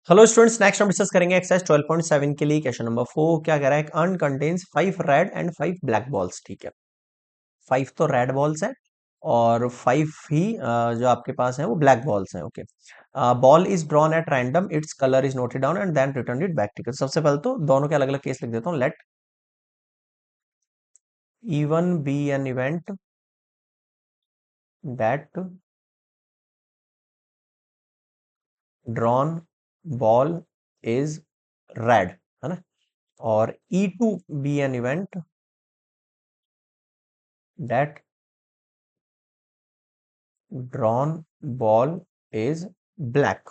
Hello students, next हम discuss करेंगे exercise 12.7 के लिए क्वेश्चन नंबर 4। क्या कह रहा है? Earn contains 5 red and 5 black balls. ठीक है, 5 तो रेड बॉल्स है और 5 ही जो आपके पास है वो ब्लैक बॉल्स हैं। Okay, ball is drawn at random, its colour is noted down and then return it back. ठीक है, सबसे पहले तो दोनों के अलग अलग केस लिख देता हूँ। Let E1 be an event that drawn ball is red, है ना, और E2 be an event that drawn ball is black.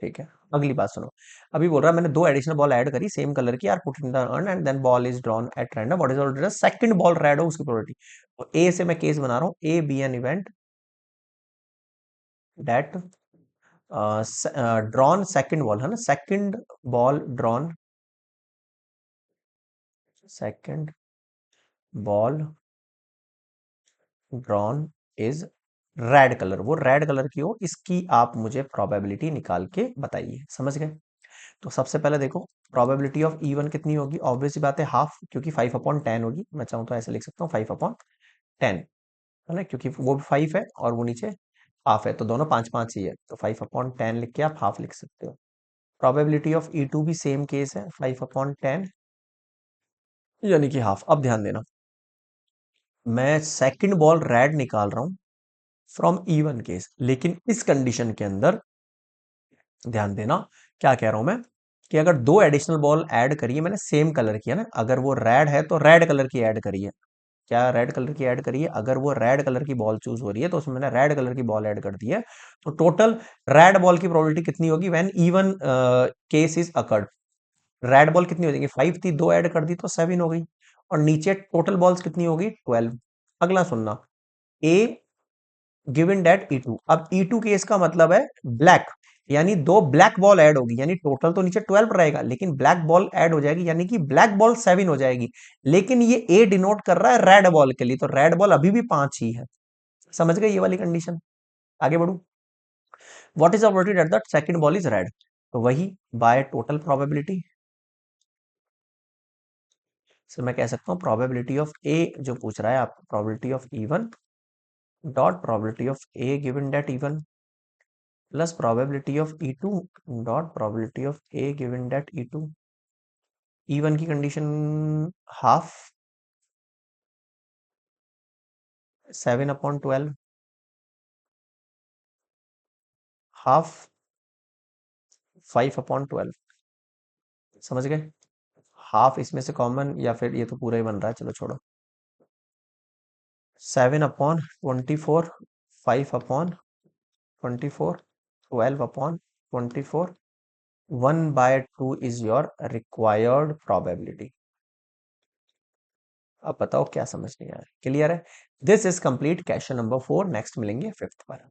ठीक है, अगली बात सुनो। अभी बोल रहा है मैंने दो एडिशनल बॉल ऐड करी सेम कलर की, are put in the urn and then ball is drawn at random, what is already second ball red हो उसकी प्रोबेबिलिटी। तो ए से मैं केस बना रहा हूं, A be an event that drawn second ball, है ना, second ball drawn, second ball drawn is red colour, वो रेड कलर की हो, इसकी आप मुझे प्रोबेबिलिटी निकाल के बताइए। समझ गए? तो सबसे पहले देखो, प्रोबेबिलिटी ऑफ E1 कितनी होगी? ऑब्वियस सी बात है हाफ, क्योंकि 5/10 होगी। मैं चाहूँ तो ऐसे लिख सकता हूँ 5/10, है ना, क्योंकि वो भी 5 है और वो नीचे हाफ है, तो दोनों 5-5 ही है, तो 5/10 लिख के आप हाफ लिख सकते हो। प्रोबेबिलिटी ऑफ E2 भी सेम केस है, 5/10 यानी कि हाफ। अब ध्यान देना, मैं सेकंड बॉल रेड निकाल रहा हूं फ्रॉम E1 केस, लेकिन इस कंडीशन के अंदर ध्यान देना, क्या कह रहा हूं मैं, कि अगर दो एडिशनल बॉल ऐड करिए मैंने सेम कलर की, है ना, अगर वो रेड है तो रेड कलर की ऐड करिए। क्या रेड कलर की ऐड करिए? अगर वो रेड कलर की बॉल चूज हो रही है तो उसमें मैंने रेड कलर की बॉल ऐड कर दी है, तो टोटल रेड बॉल की प्रोबेबिलिटी कितनी होगी when even case is occurred? Red ball कितनी हो जाएगी? 5 थी, दो ऐड कर दी तो 7 हो गई, और नीचे टोटल बॉल्स कितनी होगी? 12। अगला सुनना, ए गिवन डेट E2। अब E2 केस का मतलब है ब्लैक, यानी दो ब्लैक बॉल ऐड होगी, यानी टोटल तो नीचे 12 रहेगा, लेकिन ब्लैक बॉल ऐड हो जाएगी, यानी कि ब्लैक बॉल 7 हो जाएगी। लेकिन ये ए डिनोट कर रहा है रेड बॉल के लिए, तो रेड बॉल अभी भी 5 ही है। समझ गए ये वाली कंडीशन? आगे बढ़ू, what is probability that the second ball is red? तो वही बाय टोटल प्रोबेबिलिटी से मैं कह सकता हूँ प्रोबेबिलिटी ऑफ ए जो पूछ रहा है आपको, probability of E1 dot probability of A given that E1 plus probability of E2 dot probability of A given that E2। E1 की कंडीशन हाफ 7/12, हाफ 5/12। समझ गए? हाफ इसमें से कॉमन, या फिर ये तो पूरा ही बन रहा है, चलो छोड़ो। 7/24, 5/24, 12/24, 1/2 इज योर रिक्वायर्ड प्रोबेबिलिटी। अब बताओ क्या समझ नहीं आ रहा है? क्लियर है? This is complete question number 4। Next मिलेंगे 5th पर।